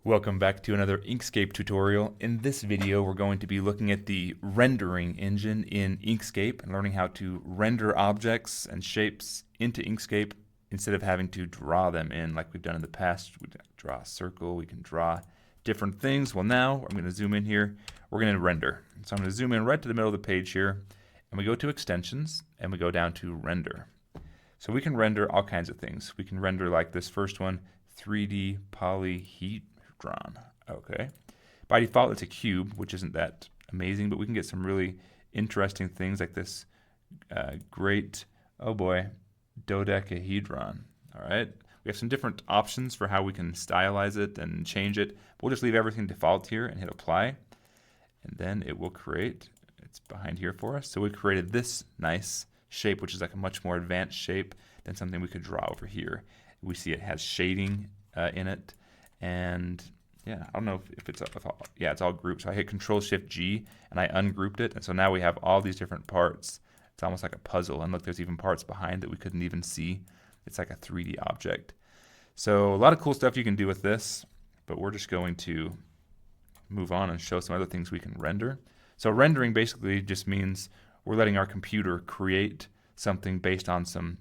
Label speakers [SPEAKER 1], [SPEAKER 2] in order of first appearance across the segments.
[SPEAKER 1] Welcome back to another Inkscape tutorial. In this video, we're going to be looking at the rendering engine in Inkscape and learning how to render objects and shapes into Inkscape instead of having to draw them in like we've done in the past. We can draw a circle, we can draw different things. Well, now I'm going to zoom in here. We're going to render. So I'm going to zoom in right to the middle of the page here, and we go to extensions and we go down to render. So we can render all kinds of things. We can render like this first one, 3D polyhedron. Okay. By default, it's a cube, which isn't that amazing, but we can get some really interesting things like this great, oh boy, dodecahedron. All right. We have some different options for how we can stylize it and change it. We'll just leave everything default here and hit apply, and then it will create. It's behind here for us. So we created this nice shape, which is like a much more advanced shape than something we could draw over here. We see it has shading in it. And yeah, I don't know if it's yeah, it's all grouped. So I hit Control-Shift-G and I ungrouped it. And so now we have all these different parts. It's almost like a puzzle. And look, there's even parts behind that we couldn't even see. It's like a 3D object. So a lot of cool stuff you can do with this, but we're just going to move on and show some other things we can render. So rendering basically just means we're letting our computer create something based on some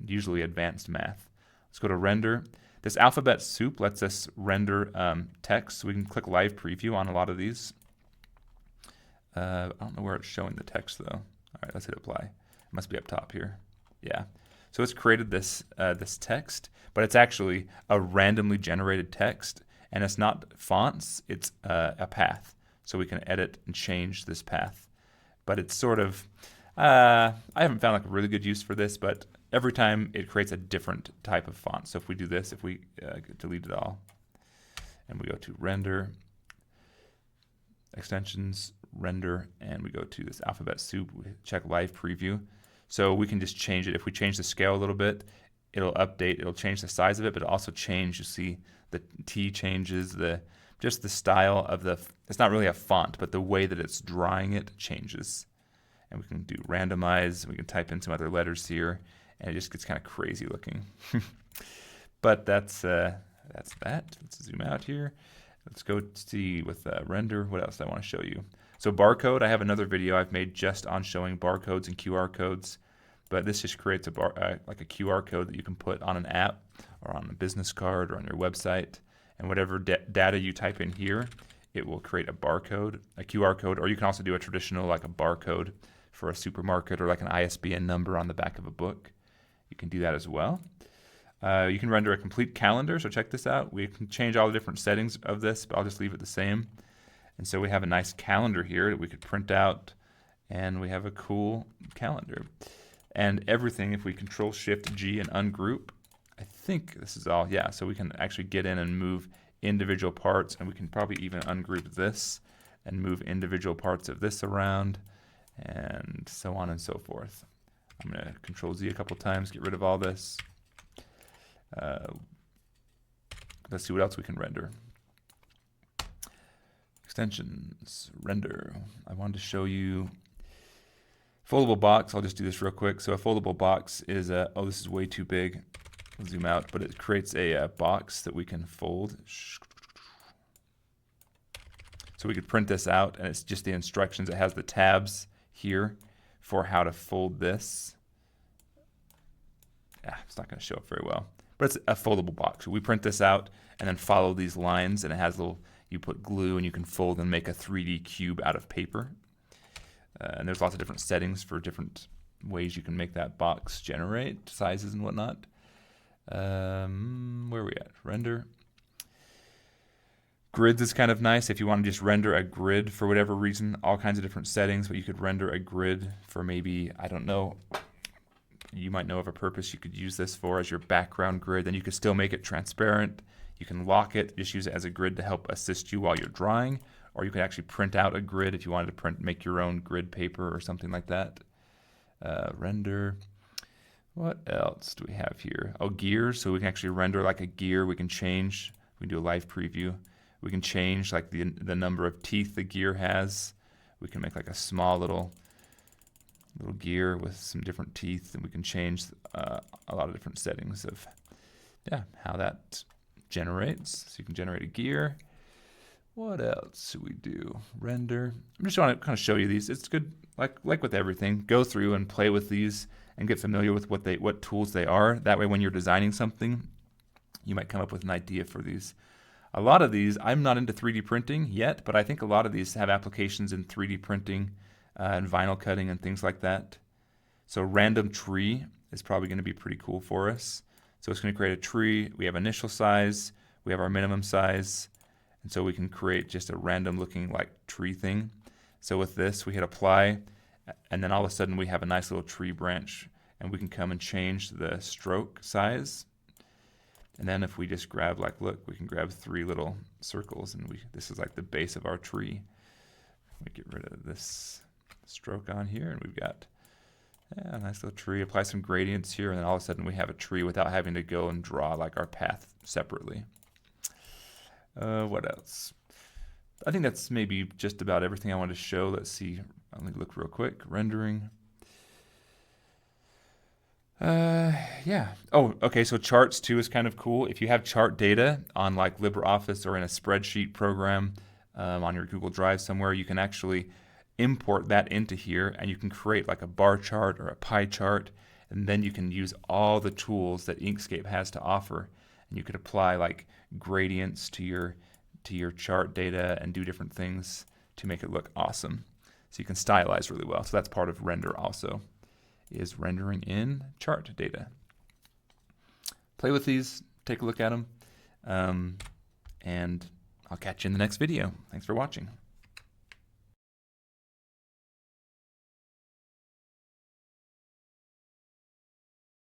[SPEAKER 1] usually advanced math. Let's go to render. This alphabet soup lets us render text, so we can click live preview on a lot of these. I don't know where it's showing the text though. All right, let's hit apply. It must be up top here. Yeah. So it's created this this text, but it's actually a randomly generated text, and it's not fonts. It's a path, so we can edit and change this path. But it's sort of I haven't found like a really good use for this, but every time it creates a different type of font. So if we do this, if we delete it all, and we go to render, extensions, render, and we go to this alphabet soup, we check live preview. So we can just change it. If we change the scale a little bit, it'll update, it'll change the size of it, but it'll also change, you see the T changes, just the style of it's not really a font, but the way that it's drawing it changes. And we can do randomize, we can type in some other letters here, and it just gets kind of crazy looking. But that's that. Let's zoom out here. Let's go see with render. What else do I want to show you? So barcode, I have another video I've made just on showing barcodes and QR codes. But this just creates like a QR code that you can put on an app or on a business card or on your website. And whatever data you type in here, it will create a barcode, a QR code, or you can also do a traditional like a barcode for a supermarket or like an ISBN number on the back of a book. You can do that as well. You can render a complete calendar, so check this out. We can change all the different settings of this, but I'll just leave it the same. And so we have a nice calendar here that we could print out, and we have a cool calendar. And everything, if we Control-Shift-G and ungroup, I think this is all, yeah, so we can actually get in and move individual parts, and we can probably even ungroup this and move individual parts of this around, and so on and so forth. I'm going to Control-Z a couple times, get rid of all this. Let's see what else we can render. Extensions, render. I wanted to show you foldable box. I'll just do this real quick. So a foldable box is oh, this is way too big. I'll zoom out, but it creates a box that we can fold. So we could print this out, and it's just the instructions. It has the tabs here for how to fold this. It's not going to show up very well, but it's a foldable box. So we print this out and then follow these lines, and it has you put glue and you can fold and make a 3D cube out of paper. And there's lots of different settings for different ways you can make that box generate sizes and whatnot. Where are we at? Render. Grids is kind of nice if you want to just render a grid for whatever reason, all kinds of different settings, but you could render a grid for maybe, I don't know, you might know of a purpose you could use this for as your background grid. Then you could still make it transparent. You can lock it, just use it as a grid to help assist you while you're drawing, or you could actually print out a grid if you wanted to make your own grid paper or something like that. Render. What else do we have here? Oh, gears. So we can actually render like a gear. We can change. We can do a live preview. We can change like the number of teeth the gear has. We can make like a small little gear with some different teeth, and we can change a lot of different settings of yeah, how that generates. So you can generate a gear. What else should we do? Render. I'm just trying to kind of show you these. It's good, like with everything, go through and play with these and get familiar with what tools they are. That way when you're designing something, you might come up with an idea for these. A lot of these, I'm not into 3D printing yet, but I think a lot of these have applications in 3D printing and vinyl cutting and things like that. So random tree is probably going to be pretty cool for us. So it's going to create a tree. We have initial size. We have our minimum size. And so we can create just a random looking like tree thing. So with this, we hit apply, and then all of a sudden we have a nice little tree branch, and we can come and change the stroke size. And then if we just grab, like, look, we can grab 3 little circles, and this is like the base of our tree. We get rid of this stroke on here, and we've got a nice little tree. Apply some gradients here, and then all of a sudden we have a tree without having to go and draw like our path separately. What else? I think that's maybe just about everything I wanted to show. Let's see. Let me look real quick. Rendering. Yeah. Oh, okay. So charts too is kind of cool. If you have chart data on like LibreOffice or in a spreadsheet program on your Google Drive somewhere, you can actually import that into here, and you can create like a bar chart or a pie chart, and then you can use all the tools that Inkscape has to offer. And you could apply like gradients to your chart data and do different things to make it look awesome. So you can stylize really well. So that's part of render also, is rendering in chart data. Play with these, take a look at them, and I'll catch you in the next video. Thanks for watching.